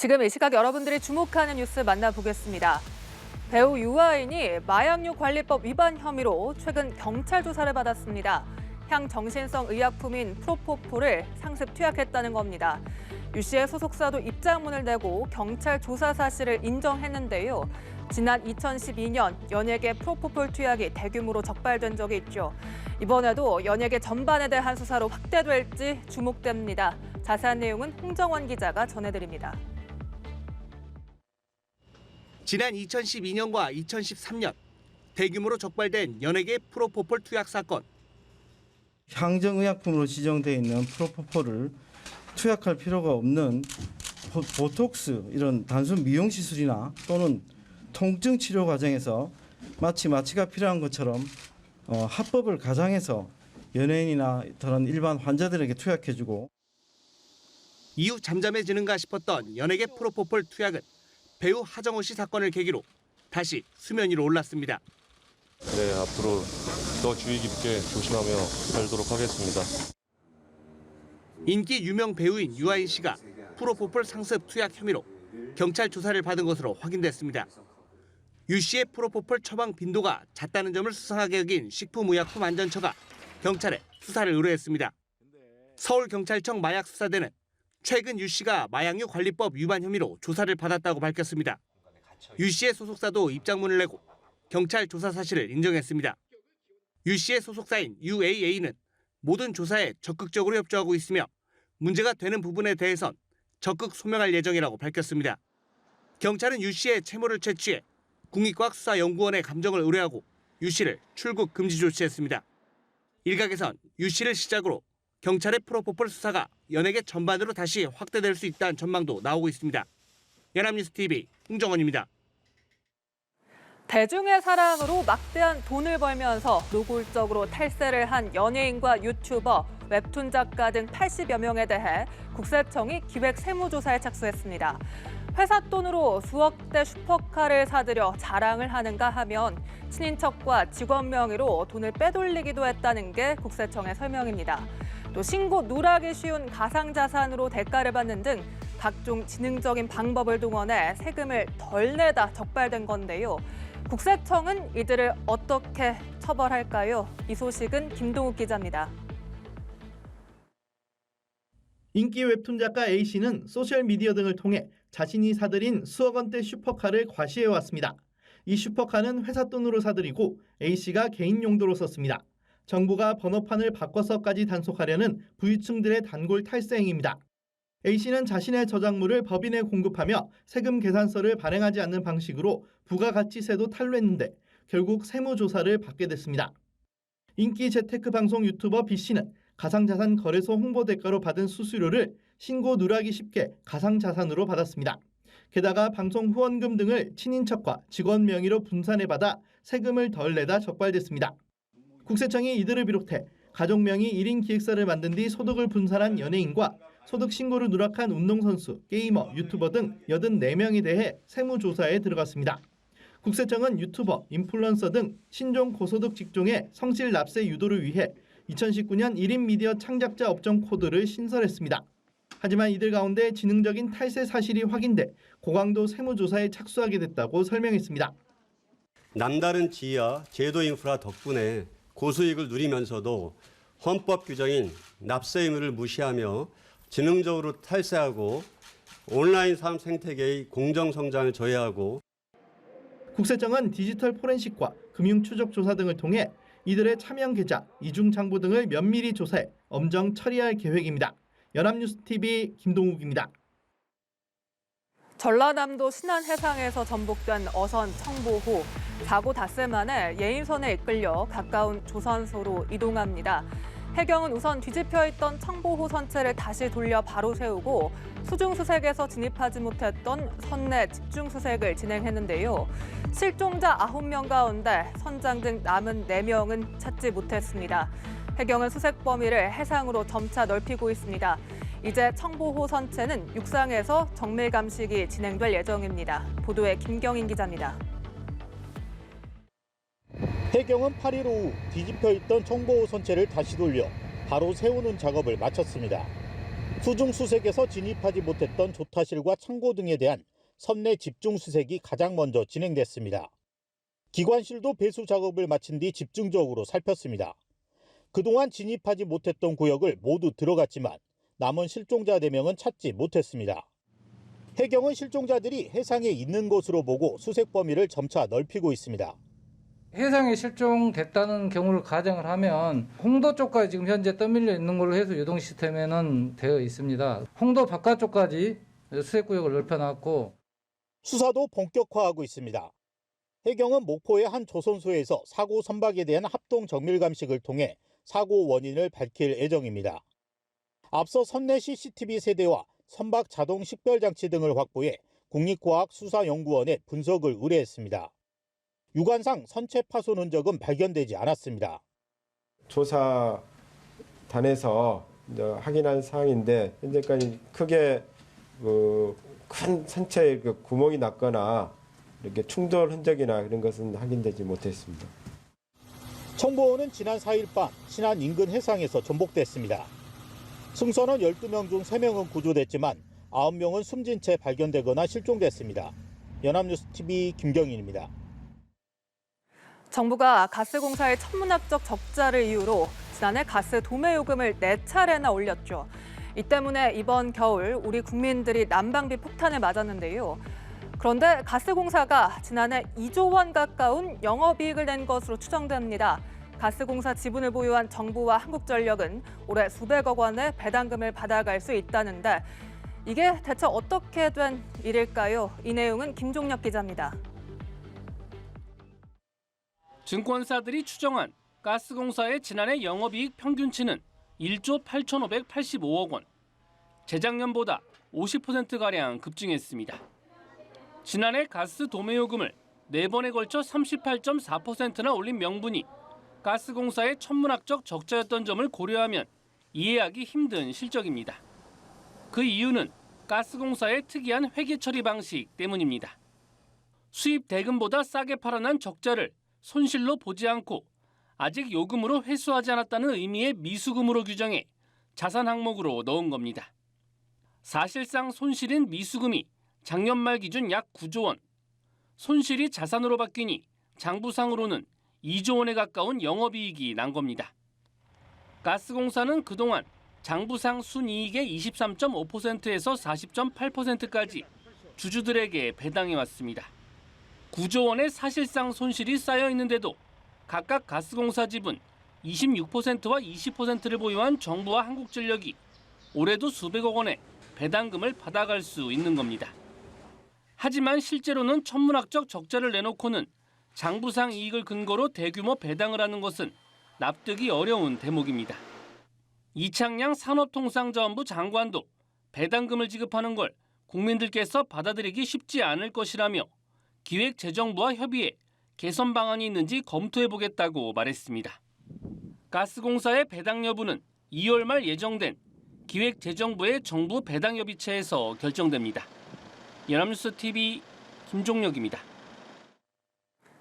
지금 이 시각 여러분들이 주목하는 뉴스 만나보겠습니다. 배우 유아인이 마약류 관리법 위반 혐의로 최근 경찰 조사를 받았습니다. 향정신성 의약품인 프로포폴을 상습 투약했다는 겁니다. 유 씨의 소속사도 입장문을 내고 경찰 조사 사실을 인정했는데요. 지난 2012년 연예계 프로포폴 투약이 대규모로 적발된 적이 있죠. 이번에도 연예계 전반에 대한 수사로 확대될지 주목됩니다. 자세한 내용은 홍정원 기자가 전해드립니다. 지난 2012년과 2013년 대규모로 적발된 연예계 프로포폴 투약 사건. 향정의약품으로 지정되어 있는 프로포폴을 투약할 필요가 없는 보톡스 이런 단순 미용 시술이나 또는 통증 치료 과정에서 마치 마취가 필요한 것처럼 합법을 가장해서 연예인이나 다른 일반 환자들에게 투약해주고 이후 잠잠해지는가 싶었던 연예계 프로포폴 투약은 배우 하정우 씨 사건을 계기로 다시 수면 위로 올랐습니다. 네, 앞으로 더 주의 깊게 조심하며 살도록 하겠습니다. 인기 유명 배우인 유아인 씨가 프로포폴 상습 투약 혐의로 경찰 조사를 받은 것으로 확인됐습니다. 유 씨의 프로포폴 처방 빈도가 잦다는 점을 수상하게 여긴 식품의약품안전처가 경찰에 수사를 의뢰했습니다. 서울경찰청 마약수사대는 최근 유 씨가 마약류 관리법 위반 혐의로 조사를 받았다고 밝혔습니다. 유 씨의 소속사도 입장문을 내고 경찰 조사 사실을 인정했습니다. 유 씨의 소속사인 UAA는 모든 조사에 적극적으로 협조하고 있으며 문제가 되는 부분에 대해선 적극 소명할 예정이라고 밝혔습니다. 경찰은 유 씨의 채모를 채취해 국립과학수사연구원에 감정을 의뢰하고 유 씨를 출국 금지 조치했습니다. 일각에선 유 씨를 시작으로 경찰의 프로포폴 수사가 연예계 전반으로 다시 확대될 수 있다는 전망도 나오고 있습니다. 연합뉴스TV 홍정원입니다. 대중의 사랑으로 막대한 돈을 벌면서 노골적으로 탈세를 한 연예인과 유튜버, 웹툰 작가 등 80여 명에 대해 국세청이 기획 세무조사에 착수했습니다. 회사 돈으로 수억대 슈퍼카를 사들여 자랑을 하는가 하면 친인척과 직원 명의로 돈을 빼돌리기도 했다는 게 국세청의 설명입니다. 또 신고 누락이 쉬운 가상자산으로 대가를 받는 등 각종 지능적인 방법을 동원해 세금을 덜 내다 적발된 건데요. 국세청은 이들을 어떻게 처벌할까요? 이 소식은 김동욱 기자입니다. 인기 웹툰 작가 A씨는 소셜미디어 등을 통해 자신이 사들인 수억 원대 슈퍼카를 과시해왔습니다. 이 슈퍼카는 회사 돈으로 사들이고 A씨가 개인 용도로 썼습니다. 정부가 번호판을 바꿔서까지 단속하려는 부유층들의 단골 탈세 행위입니다. A씨는 자신의 저작물을 법인에 공급하며 세금 계산서를 발행하지 않는 방식으로 부가가치세도 탈루했는데 결국 세무조사를 받게 됐습니다. 인기 재테크 방송 유튜버 B씨는 가상자산 거래소 홍보 대가로 받은 수수료를 신고 누락이 쉽게 가상자산으로 받았습니다. 게다가 방송 후원금 등을 친인척과 직원 명의로 분산해받아 세금을 덜 내다 적발됐습니다. 국세청이 이들을 비롯해 가족 명의 1인 기획사를 만든 뒤 소득을 분산한 연예인과 소득 신고를 누락한 운동선수, 게이머, 유튜버 등 84명에 대해 세무조사에 들어갔습니다. 국세청은 유튜버, 인플루언서 등 신종 고소득 직종의 성실 납세 유도를 위해 2019년 1인 미디어 창작자 업종 코드를 신설했습니다. 하지만 이들 가운데 지능적인 탈세 사실이 확인돼 고강도 세무조사에 착수하게 됐다고 설명했습니다. 남다른 지위와 제도 인프라 덕분에 고수익을 누리면서도 헌법 규정인 납세 의무를 무시하며 지능적으로 탈세하고 온라인 삶 생태계의 공정 성장을 저해하고 국세청은 디지털 포렌식과 금융 추적 조사 등을 통해 이들의 차명 계좌, 이중 장부 등을 면밀히 조사해 엄정 처리할 계획입니다. 연합뉴스TV 김동욱입니다. 전라남도 신안 해상에서 전복된 어선 청보호. 사고 닷새 만에 예인선에 이끌려 가까운 조선소로 이동합니다. 해경은 우선 뒤집혀 있던 청보호 선체를 다시 돌려 바로 세우고 수중수색에서 진입하지 못했던 선내 집중수색을 진행했는데요. 실종자 9명 가운데 선장 등 남은 4명은 찾지 못했습니다. 해경은 수색 범위를 해상으로 점차 넓히고 있습니다. 이제 청보호 선체는 육상에서 정밀 감식이 진행될 예정입니다. 보도에 김경인 기자입니다. 해경은 8일 오후 뒤집혀 있던 청보호 선체를 다시 돌려 바로 세우는 작업을 마쳤습니다. 수중수색에서 진입하지 못했던 조타실과 창고 등에 대한 선내 집중수색이 가장 먼저 진행됐습니다. 기관실도 배수 작업을 마친 뒤 집중적으로 살폈습니다. 그동안 진입하지 못했던 구역을 모두 들어갔지만 남은 실종자 4명은 찾지 못했습니다. 해경은 실종자들이 해상에 있는 것으로 보고 수색 범위를 점차 넓히고 있습니다. 해상에 실종됐다는 경우를 가정을 하면 홍도 쪽까지 지금 현재 떠밀려 있는 걸로 해서 유동 시스템에는 되어 있습니다. 홍도 바깥쪽까지 수색구역을 넓혀놨고 수사도 본격화하고 있습니다. 해경은 목포의 한 조선소에서 사고 선박에 대한 합동 정밀 감식을 통해 사고 원인을 밝힐 예정입니다. 앞서 선내 CCTV 세대와 선박 자동 식별 장치 등을 확보해 국립과학수사연구원에 분석을 의뢰했습니다. 유관상 선체 파손 흔적은 발견되지 않았습니다. 조사단에서 확인한 사항인데 현재까지 크게 큰 선체에 구멍이 났거나 이렇게 충돌 흔적이나 이런 것은 확인되지 못했습니다. 청보호는 지난 4일 밤 신안 인근 해상에서 전복됐습니다. 승선원 12명 중 3명은 구조됐지만 9명은 숨진 채 발견되거나 실종됐습니다. 연합뉴스TV 김경인입니다. 정부가 가스공사의 천문학적 적자를 이유로 지난해 가스 도매 요금을 4차례나 올렸죠. 이 때문에 이번 겨울 우리 국민들이 난방비 폭탄을 맞았는데요. 그런데 가스공사가 지난해 2조 원 가까운 영업이익을 낸 것으로 추정됩니다. 가스공사 지분을 보유한 정부와 한국전력은 올해 수백억 원의 배당금을 받아갈 수 있다는데 이게 대체 어떻게 된 일일까요? 이 내용은 김종혁 기자입니다. 증권사들이 추정한 가스공사의 지난해 영업이익 평균치는 1조 8,585억 원. 재작년보다 50%가량 급증했습니다. 지난해 가스 도매요금을 4번에 걸쳐 38.4%나 올린 명분이 가스공사의 천문학적 적자였던 점을 고려하면 이해하기 힘든 실적입니다. 그 이유는 가스공사의 특이한 회계 처리 방식 때문입니다. 수입 대금보다 싸게 팔아난 적자를 손실로 보지 않고 아직 요금으로 회수하지 않았다는 의미의 미수금으로 규정해 자산 항목으로 넣은 겁니다. 사실상 손실인 미수금이 작년 말 기준 약 9조 원, 손실이 자산으로 바뀌니 장부상으로는 2조 원에 가까운 영업이익이 난 겁니다. 가스공사는 그동안 장부상 순이익의 23.5%에서 40.8%까지 주주들에게 배당해왔습니다. 9조 원의 사실상 손실이 쌓여 있는데도 각각 가스공사 지분 26%와 20%를 보유한 정부와 한국전력이 올해도 수백억 원의 배당금을 받아갈 수 있는 겁니다. 하지만 실제로는 천문학적 적자를 내놓고는 장부상 이익을 근거로 대규모 배당을 하는 것은 납득이 어려운 대목입니다. 이창양 산업통상자원부 장관도 배당금을 지급하는 걸 국민들께서 받아들이기 쉽지 않을 것이라며 기획재정부와 협의해 개선 방안이 있는지 검토해보겠다고 말했습니다. 가스공사의 배당 여부는 2월 말 예정된 기획재정부의 정부 배당협의체에서 결정됩니다. 연합뉴스TV 김종혁입니다.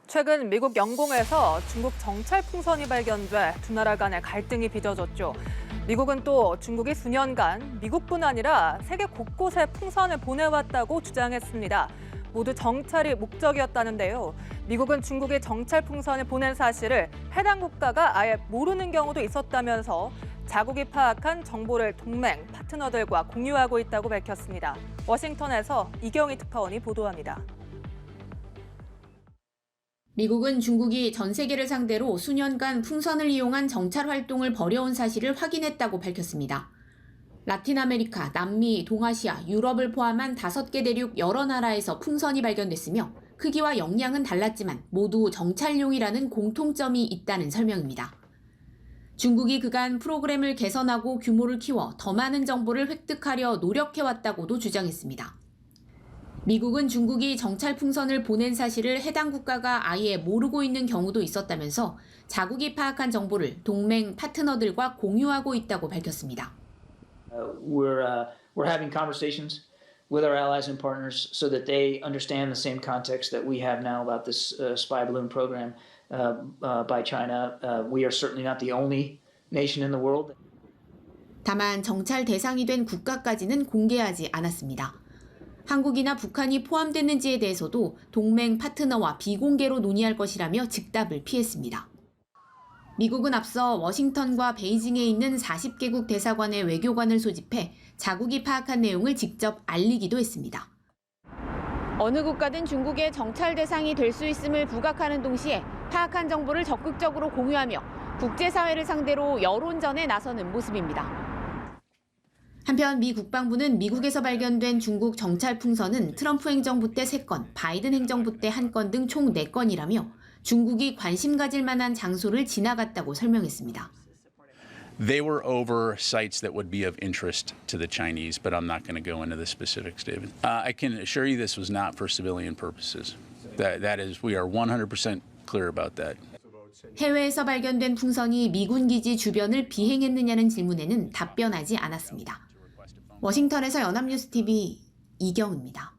최근 미국 영공에서 중국 정찰 풍선이 발견돼 두 나라 간의 갈등이 빚어졌죠. 미국은 또 중국이 수년간 미국뿐 아니라 세계 곳곳에 풍선을 보내왔다고 주장했습니다. 모두 정찰이 목적이었다는데요. 미국은 중국이 정찰 풍선을 보낸 사실을 해당 국가가 아예 모르는 경우도 있었다면서 자국이 파악한 정보를 동맹, 파트너들과 공유하고 있다고 밝혔습니다. 워싱턴에서 이경희 특파원이 보도합니다. 미국은 중국이 전 세계를 상대로 수년간 풍선을 이용한 정찰 활동을 벌여온 사실을 확인했다고 밝혔습니다. 라틴 아메리카, 남미, 동아시아, 유럽을 포함한 5개 대륙 여러 나라에서 풍선이 발견됐으며 크기와 영양은 달랐지만 모두 정찰용이라는 공통점이 있다는 설명입니다. 중국이 그간 프로그램을 개선하고 규모를 키워 더 많은 정보를 획득하려 노력해왔다고도 주장했습니다. 미국은 중국이 정찰 풍선을 보낸 사실을 해당 국가가 아예 모르고 있는 경우도 있었다면서 자국이 파악한 정보를 동맹, 파트너들과 공유하고 있다고 밝혔습니다. We're having conversations with our allies and partners so that they understand the same context that we have now about this spy balloon program by China. We are certainly not the only nation in the world. 다만 정찰 대상이 된 국가까지는 공개하지 않았습니다. 한국이나 북한이 포함됐는지에 대해서도 동맹 파트너와 비공개로 논의할 것이라며 즉답을 피했습니다. 미국은 앞서 워싱턴과 베이징에 있는 40개국 대사관의 외교관을 소집해 자국이 파악한 내용을 직접 알리기도 했습니다. 어느 국가든 중국의 정찰 대상이 될 수 있음을 부각하는 동시에 파악한 정보를 적극적으로 공유하며 국제사회를 상대로 여론전에 나서는 모습입니다. 한편 미 국방부는 미국에서 발견된 중국 정찰 풍선은 트럼프 행정부 때 3건, 바이든 행정부 때 1건 등 총 4건이라며 중국이 관심 가질 만한 장소를 지나갔다고 설명했습니다. They were over sites that would be of interest to the Chinese, but I'm not going to go into the specifics, David. I can assure you this was not for civilian purposes. That is, we are 100% clear about that. 해외에서 발견된 풍선이 미군 기지 주변을 비행했느냐는 질문에는 답변하지 않았습니다. 워싱턴에서 연합뉴스TV 이경입니다.